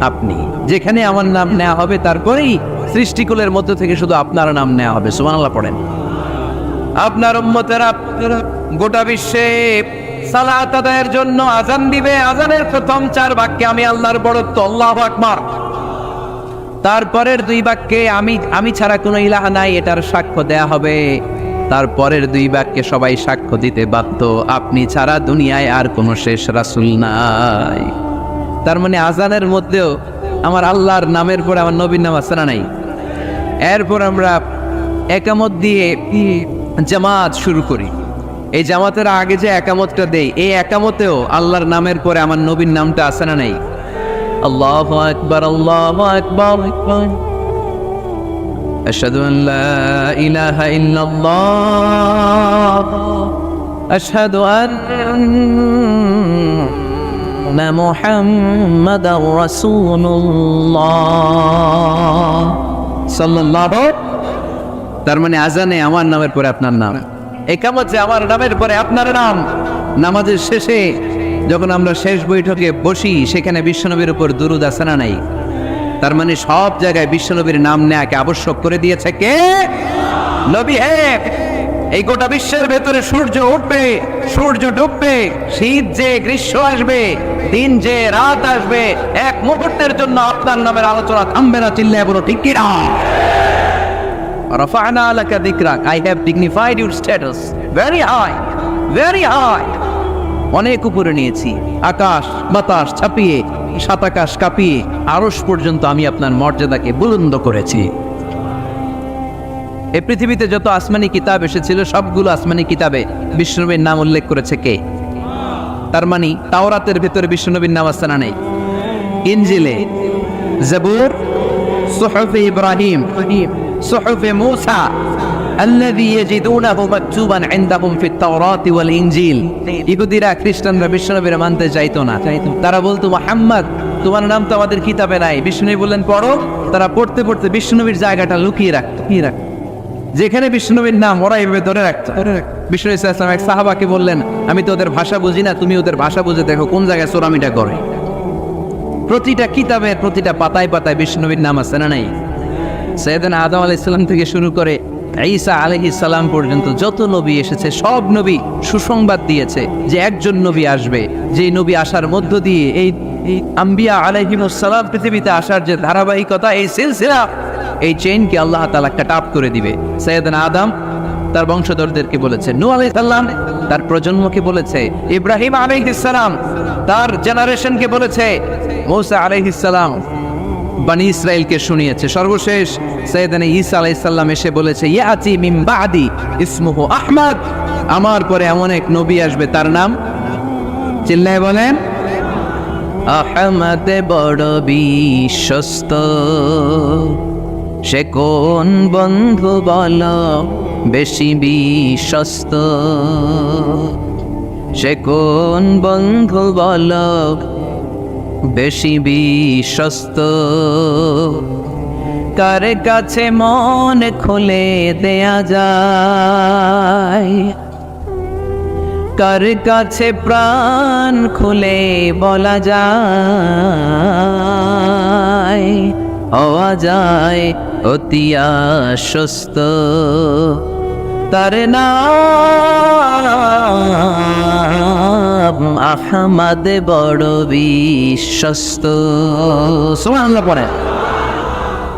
আপনি। যেখানে আমার নাম নেওয়া হবে, তারপরেই সৃষ্টিকুলের মধ্য থেকে শুধু আপনার নাম নেওয়া হবে। সুবহানাল্লাহ পড়েন। আপনার উম্মতেরা গোটা বিশ্বে সালাত আদায়ের জন্য আজান দিবে। আজানের প্রথম 4 বাক্যে আমি আল্লাহর বড়ত্ব, আল্লাহু আকবার। তারপরের 2 বাক্যে আমি ছাড়া কোনো ইলাহা নাই, এটার সাক্ষ্য দেয়া হবে। তারপরের 2 বাক্যে সবাই সাক্ষ্য দিতে বাধ্য, আপনি ছাড়া দুনিয়ায় আর কোনো শেষ রাসূল নাই। তার মানে আজানের মধ্যেও আমার আল্লাহর নামের পরে আমার নবীর নাম আছে না নাই? এরপর আমরা একামত দিয়ে জামাত শুরু করি। এই জামাতের আগে যে একামতটা দেই, এই একামতেও আল্লাহর নামের পরে আমার নবীর নামটা আছে না নাই? আল্লাহু আকবার, আল্লাহু আকবার। আশহাদু আন লা ইলাহা ইল্লাল্লাহ, আশহাদু আন্না মুহাম্মাদার রাসূলুল্লাহ সাল্লাল্লাহু। তার মানে আজানে আমার নামের পরে আপনার নাম, একামতে আমার নামের পরে আপনার নাম। নামাজের শেষে যখন আমরা শেষ বৈঠকে বসি, সেখানে বিশ্বনবীর উপর দুরূদ আছে না নাই? তার মানে সব জায়গায় বিশ্বনবীর নাম নেয়াকে আবশ্যক করে দিয়েছে কে? নবী হে। এই গোটা বিশ্বের ভেতরে সূর্য উঠবে, সূর্য ডুববে, শীত যে গ্রীষ্ম আসবে, দিন যে রাত আসবে, এক মুহূর্তের জন্য আপনার নামের আলোচনা থামবে না। চিল্লায় বলো ঠিক কি না? রাফা'না লাকা যিকরাক। I have dignified your status very high, very high. অনেক উপরে নিয়েছি, আকাশ বাতাস ছাপিয়ে, 7 আকাশ কাঁপিয়ে আরশ পর্যন্ত আমি আপনার মর্যাদাকে বুলন্দ করেছি। এই পৃথিবীতে যত আসমানি কিতাব এসেছিল, সবগুলো আসমানি কিতাবে বিশ্বনবীর নাম উল্লেখ করেছে কে? তার মানে তাওরাতের ভেতরে বিশ্বনবীর নাম আছে না নেই? ইনজিলে, জাবুর, সুহুফে ইব্রাহিম, সুহুফে মূসা الذي يجدونه مكتوبا عندهم في التوراة والإنجيل। ইহুদিরা খ্রিস্টানরা বিশ্বনবীর মানতে চাইতো না। তারা বলতো, মুহাম্মদ তোমার নাম তো আমাদের কিতাবে নাই। বিশ্বনবী বললেন পড়ো। তারা পড়তে পড়তে বিশ্বনবীর জায়গাটা লুকিয়ে রাখতো। যেখানে বিশ্বনবীর নাম ওরা এভাবে ধরে রাখতো। বিশ্বনবী সাল্লাল্লাহু আলাইহি ওয়াসাল্লাম এক সাহাবাকে বললেন, আমি তো ওদের ভাষা বুঝি না, তুমি ওদের ভাষা বুঝে দেখো কোন জায়গায় চোরামিটা করে। প্রতিটা কিতাবের প্রতিটা পাতায় পাতায় বিশ্বনবীর নাম আছে না নাই? সাইয়েদনা আদম আলাইহিস সালাম থেকে শুরু করে ঈসা আলাইহিস সালাম পর্যন্ত যত নবী এসেছে, সব নবী সুসংবাদ দিয়েছে যে একজন নবী আসবে, যেই নবী আসার মধ্য দিয়ে এই আম্বিয়া আলাইহিমুস সালাম পৃথিবীতে আসার যে ধারাবাহিকতা, এই সিলসিলা, এই চেইনকে আল্লাহ তাআলা কাট আপ করে দিবে। সাইয়েদনা আদম তার বংশধরদেরকে বলেছে, নূহ আলাইহিস সালাম তার প্রজন্মকে বলেছে, ইব্রাহিম আলাইহিস সালাম তার জেনারেশনকে বলেছে, মূসা আলাইহিস সালাম বনি ইসরাইলকে শুনিয়েছে। সর্বশেষ সাইয়েদনা ঈসা আলাইহিস সালাম এসে বলেছে, ইয়াতি মিন বাদি ইসমুহু আহমদ, আমার পরে এমন এক নবী আসবে, তার নাম, চিল্লায় বলেন, আহমদ বড় বিশ্বস্ত। সে কোন বন্ধু বল বেশি বিশ্বস্ত? সে কোন বন্ধু বল বেশি বিশ্বস্ত? কার কাছে মন খুলে দেয়া যায়, কার কাছে প্রাণ খুলে বলা যায়, হওয়া যায় অতি আশ্বস্ত, তার নাম আহমদ বড় বিশ্বস্ত। সুবহানাল্লাহ পড়ে।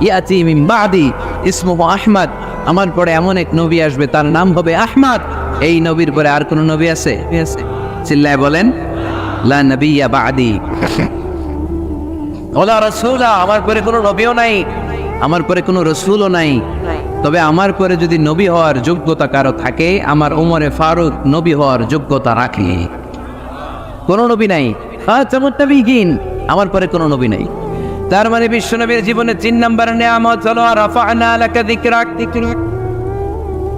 ইয়াতি মিন বাদি ইসমুহু আহমদ, আমার পরে এমন এক নবী আসবে তার নাম হবে আহমদ। এই নবীর পরে আর কোন নবী আছে? চিল্লায় বলেন লা নবিয়্যা বাদি ওয়ালা রাসূলা, আমার পরে কোনো নবীও নাই, আমার পরে কোনো রাসূলও নাই। তবে আমার পরে যদি নবী হওয়ার যোগ্যতা কারো থাকে, আমার ওমরে ফারুক নবী হওয়ার যোগ্যতা রাখে। কোনো নবী নাই, আমার পরে কোনো নবী নাই। তার মানে বিশ্বনবীর জীবনে 3 নম্বর নিয়ামত হলো রাফা'না লাকা যিকরাক।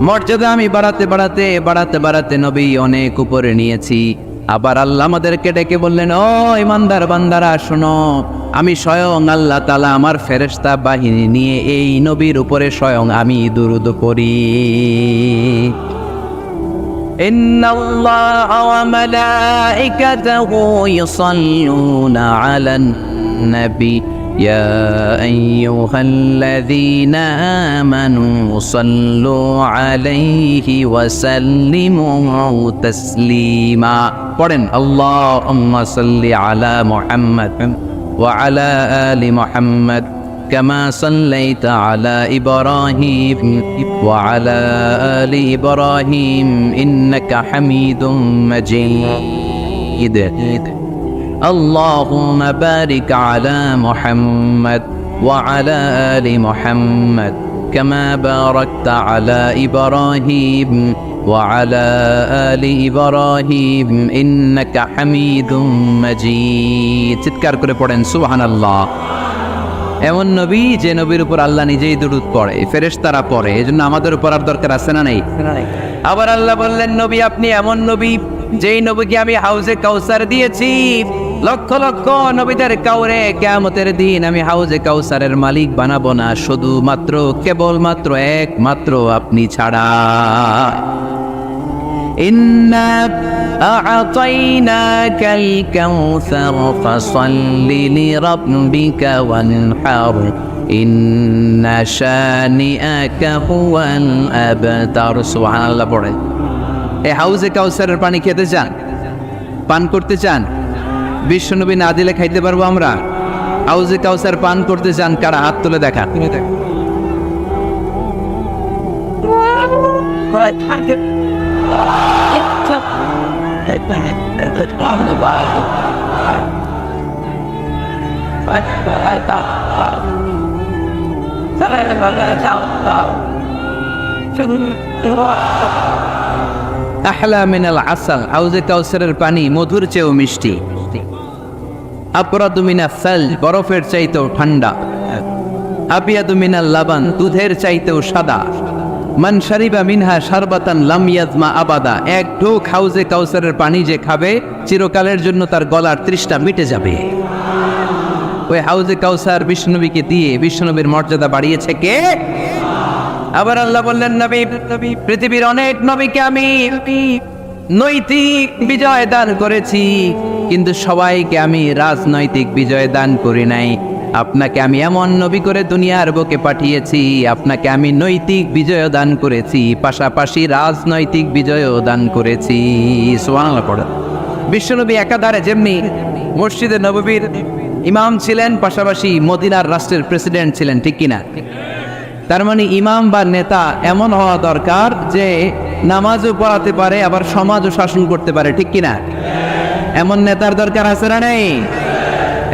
মর্যাদা আমি বাড়াতে বাড়াতে বাড়াতে বাড়াতে নবী অনেক উপরে নিয়েছি। আবার আল্লাহ আমাদেরকে ডেকে বললেন, ও ইমানদার বান্দারা শোনো, আমি স্বয়ং আল্লাহ তাআলা আমার ফেরেশতা বাহিনী নিয়ে এই নবীর উপরে স্বয়ং আমি দুরূদ পড়ি। ইন্নাল্লাহা ওয়া মালাইকাতাহু ইউসাল্লুনা আলান নবী ইয়া আইয়ুহাল্লাযীনা আমানু সাল্লু আলাইহি ওয়া সাল্লিমু তাসলিমা। পড়েন আল্লাহুম্মা সাল্লি আলা মুহাম্মাদ ওয়া আলা আলি মুহাম্মাদ কামা সাল্লাইতা আলা ইব্রাহিম ওয়া আলা আলি ইব্রাহিম ইন্নাকা হামিদুম মাজিদ। اللهم بارك على محمد وعلى آل محمد كما باركت على إبراهيم وعلى آل إبراهيم إنك حميد مجيد। চিৎকার করে পড়েন সুবহানাল্লাহ। এমন নবী যে নবীর উপর আল্লাহ নিজেই দুরূদ পড়ে, ফেরেশতারা পড়ে, এজন্য আমাদের উপর আর দরকার আছে না নাই? আবার আল্লাহ বললেন, নবী আপনি এমন নবী যেই নবীকে আমি হাউজে কাউসার দিয়েছি। লক্ষ লক্ষ নবীদের কাউরে কিয়ামতের দিন আমি হাউজে কাউসারের মালিক বানাবো না, শুধুমাত্র কেবলমাত্র একমাত্র আপনি ছাড়া। ইন্না আ'তাইনাকাল কাউসার ফাসাল্লি লিরাব্বিকা ওয়ানহার ইন্না শানিআকা হুয়াল আবতার। সুবহানাল্লাহ পড়ে। এই হাউজে কাউসারের পানি খেতে চান, পান করতে চান? বিশ্বনবী না দিলে খাইতে পারবো আমরা? হাউজে কাউসার পান করতে চান কারা? হাত তুলে দেখা। আহলা মিনাল আসাল, হাউজে কাউসারের পানি মধুর চেয়েও মিষ্টি। আবরাদু মিনাস সাল, বরফের চাইতেও ঠান্ডা। আবিয়াদু মিনাল লাবান, দুধের চাইতেও সাদা। মান শারিবা মিনহা শারবাতান লাম ইয়াজমা আবাদা, এক ঢোক হাউজে কাউসারের পানি যে খাবে চিরকালের জন্য তার গলার তৃষ্ণা মিটে যাবে। ওই হাউজে কাউসার বিশ্বনবীকে দিয়ে বিশ্বনবীর মর্যাদা বাড়িয়েছে কে? আবার আল্লাহ বললেন, নবী পৃথিবীর অনেক নবীকে আমি নৈতিক বিজয় দান করেছি, কিন্তু সবাইকে আমি রাজনৈতিক বিজয় দান করি নাই। আপনাকে আমি এমন নবী করে দুনিয়ার বুকে পাঠিয়েছি, আপনাকে আমি নৈতিক বিজয় দান করেছি, পাশাপাশি রাজনৈতিক বিজয়ও দান করেছি। সুবহানাল্লাহ পড়ে। বিশ্বনবী একাধারে যেমনি মসজিদে নববীর ইমাম ছিলেন, পাশাপাশি মদিনার রাষ্ট্রের প্রেসিডেন্ট ছিলেন, ঠিক কিনা? তার মানে ইমাম বা নেতা এমন হওয়া দরকার যে নামাজও পড়াতে পারে, আবার সমাজও শাসন করতে পারে, ঠিক কিনা? এমন নেতার দরকার আছে না নেই?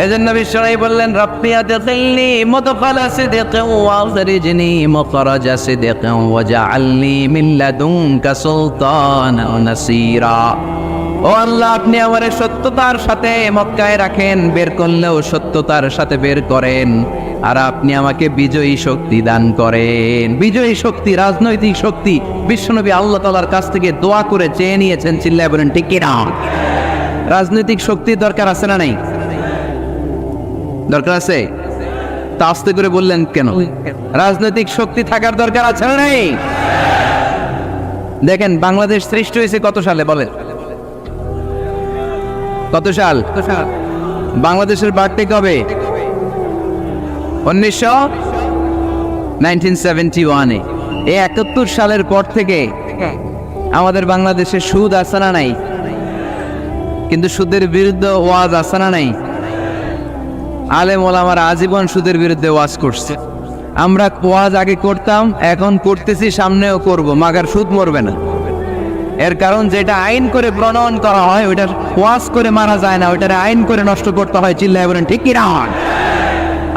এজন্য বিশ্বনবী বললেন, রাব্বি আদখিলনি মুদখালা সিদকিন ওয়া আখরিজনি মুখরাজা সিদকিন ওয়াজআলনি মিন লাদুনকা সুলতানান নাসীরা। ও আল্লাহ, আপনি আমারে সত্যতার সাথে মক্কায় রাখেন, বের করলেও সত্যতার সাথে বের করেন, আর আপনি আমাকে বিজয়ী শক্তি দান করেন। বিজয়ী শক্তি, রাজনৈতিক শক্তি বিশ্বনবী আল্লাহ তাআলার কাছ থেকে দোয়া করে চেয়ে নিয়েছেন। চিল্লায় বলেন ঠিক কিনা? রাজনৈতিক শক্তির দরকার আছে না নাই? দরকার আছে। তা আস্তে করে বললেন কেন? রাজনৈতিক শক্তি থাকার দরকার আছে না নাই? দেখেন, বাংলাদেশ সৃষ্টি হয়েছে কত সালে বলেন? কত সাল? বাংলাদেশের বার্থডে কবে? 1971-এ। এই 71 সালের পর থেকে আমাদের বাংলাদেশে সুদ আছে না নাই? কিন্তু সুদের বিরুদ্ধে ওয়াজ আছে না নাই? আলেম ওলামারা আজীবন সুদের বিরুদ্ধে ওয়াজ করছে। আমরা ওয়াজ আগে করতাম, এখন করতেছি, সামনেও করব, মাগার সুদ মরবে না। এর কারণ যেটা আইন করে প্রণয়ন করা হয় ওইটার ওয়াজ করে মারা যায় না, ওইটার আইন করে নষ্ট করতে হয়। চিল্লায় বলেন ঠিক কি না?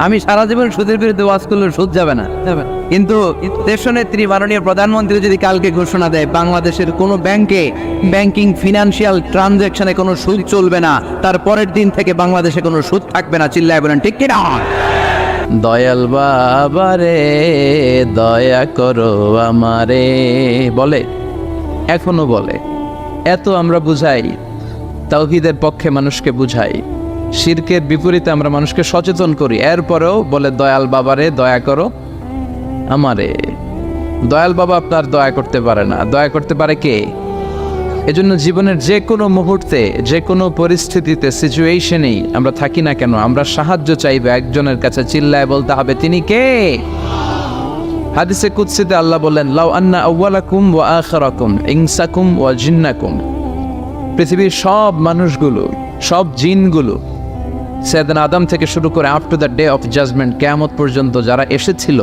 আমি সারা জীবন সুদের বিরুদ্ধে ওয়াজ করলে সুদ যাবে না, কিন্তু দেশনেত্রী মাননীয় প্রধানমন্ত্রী যদি কালকে ঘোষণা দেয় বাংলাদেশের কোনো ব্যাংকে ব্যাংকিং ফিনান্সিয়াল ট্রানজ্যাকশনে কোনো সুদ চলবে না, তার পরের দিন থেকে বাংলাদেশে কোনো সুদ থাকবে না। চিল্লায় বলেন ঠিক কি না? দয়াল বাবারে দয়া করো আমারে বলে, এখনো বলে। এত আমরা বুঝাই, তাওহীদের পক্ষে মানুষকে বুঝাই, শিরকের বিপরীতে আমরা মানুষকে সচেতন করি, এরপরেও বলে দয়াল বাবারে দয়া করো আমারে। দয়াল বাবা আপনার দয়া করতে পারে না, দয়া করতে পারে কে? এজন্য জীবনের যে কোনো মুহূর্তে, যে কোনো পরিস্থিতিতে, সিচুয়েশনেই আমরা থাকি না কেন, আমরা সাহায্য চাইবে একজনের কাছে, চিল্লায় বলতে হবে তিনি কে? হাদিসে কুদসিতে আল্লাহ বলেন, লাউ আন্না আউওয়ালাকুম ওয়া আখিরাকুম ইনসাকুম ওয়া জিন্নাকুম, পৃথিবীর সব মানুষগুলো, সব জিনগুলো, সাইয়েদনা আদম থেকে শুরু করে up to the day of judgement, কিয়ামত পর্যন্ত যারা এসেছিল,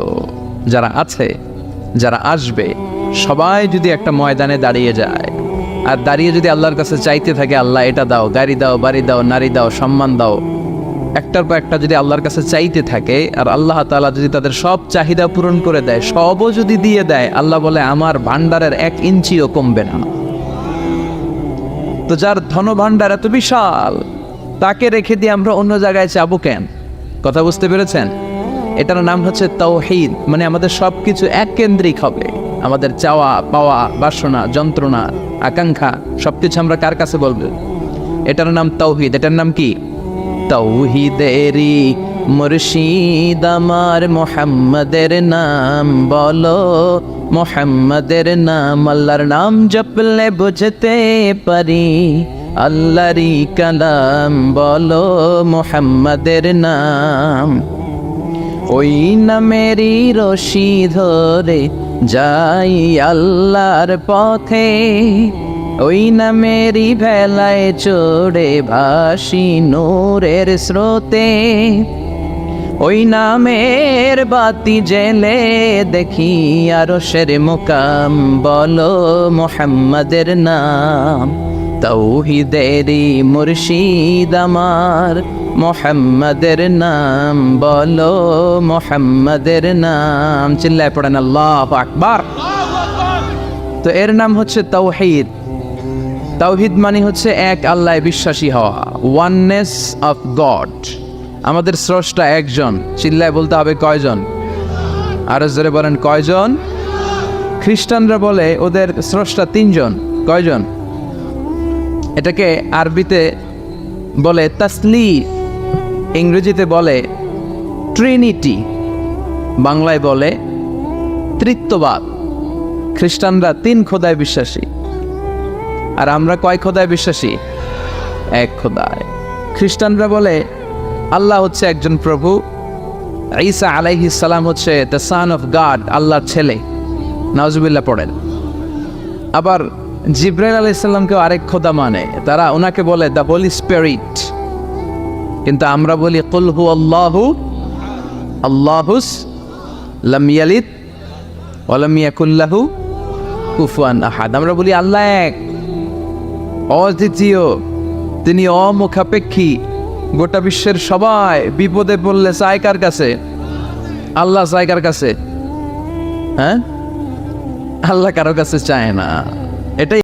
যারা আছে, যারা আসবে, সবাই যদি একটা ময়দানে দাঁড়িয়ে যায় আর দাঁড়িয়ে যদি আল্লাহর কাছে চাইতে থাকে, আল্লাহ এটা দাও, গাড়ি দাও, বাড়ি দাও, নারী দাও, সম্মান দাও, একটার পর একটা যদি আল্লাহর কাছে চাইতে থাকে, আর আল্লাহ তাআলা যদি তাদের সব চাহিদা পূরণ করে দেয়, সবও যদি দিয়ে দেয়, আল্লাহ বলে আমার ভান্ডারের 1 ইঞ্চিও কমবে না। তো যার ধন ভান্ডার এত বিশাল, তাকে রেখে দিয়ে আমরা অন্য জায়গায় চাবো কেন? কথা বুঝতে পেরেছেন? এটার নাম হচ্ছে তাওহীদ। মানে আমাদের সব কিছু এক কেন্দ্রিক হবে, আমাদের চাওয়া পাওয়া, বাসনা, যন্ত্রণা, আকাঙ্ক্ষা সবকিছু আমরা কার কাছে বলবো? এটার নাম তাওহীদ। এটার নাম কি? তাওহীদেরই মুর্শিদ আমার মুহাম্মাদের নাম বলো, মুহাম্মাদের নাম। আল্লাহর নাম জপলে বুঝতে পারি, আল্লাহরই কালাম বলো, মুহাম্মাদের নাম। ওই নামেরই রশি ধরে যাই আল্লাহর পথে, ওই নামেরই ভেলায় চড়ে ভাসি নূরের স্রোতে, ওই নামের বাতি জেলে দেখি আরশের মুকাম বলো, মুহাম্মাদের নাম। তাওহীদেরই মুর্শিদ আমার মুহাম্মাদের নাম বলো, মুহাম্মাদের নাম। চিল্লায় পড়েন আল্লাহু আকবার। তো এর নাম হচ্ছে তাওহীদ। তাওহীদ মানে হচ্ছে এক আল্লাহয় বিশ্বাসী হওয়া, ওয়াননেস অফ গড। আমাদের স্রষ্টা একজন। চিল্লায় বলতে হবে কয়জন? আরো জোরে বলেন কয়জন? খ্রিস্টানরা বলে ওদের স্রষ্টা 3 জন। কয়জন? এটাকে আরবিতে বলে তাসলিফ, ইংরেজিতে বলে ট্রিনিটি, বাংলায় বলে ত্রিত্ববাদ। খ্রিস্টানরা 3 খোদায় বিশ্বাসী, আর আমরা কয় খোদায় বিশ্বাসী? 1 খোদায়। খ্রিস্টানরা বলে আল্লাহ হচ্ছে একজন প্রভু, ঈসা আলাইহিস সালাম হচ্ছে দ্য সান অফ গড, আল্লাহর ছেলে। নাউজুবিল্লাহ পড়েন। আবার জিব্রাইল আলাইহিস সালামকেও আরেক খোদা মানে, তারা ওনাকে বলে দ্য হোলি স্পিরিট। কিন্তু আমরা বলি কুল হু আল্লাহু আল্লাহুস লাম ইয়ালিদ ওয়া লাম ইয়াকুল লাহু কুফুয়ান আহাদ। আমরা বলি আল্লাহ এক, অদ্বিতীয়, তিনি অমুখাপেক্ষী। গোটা বিশ্বের সবাই বিপদে পড়লে চায় কার কাছে? আল্লাহ চায় কার কাছে? হ্যাঁ, আল্লাহ কারো কাছে চায় না। এটাই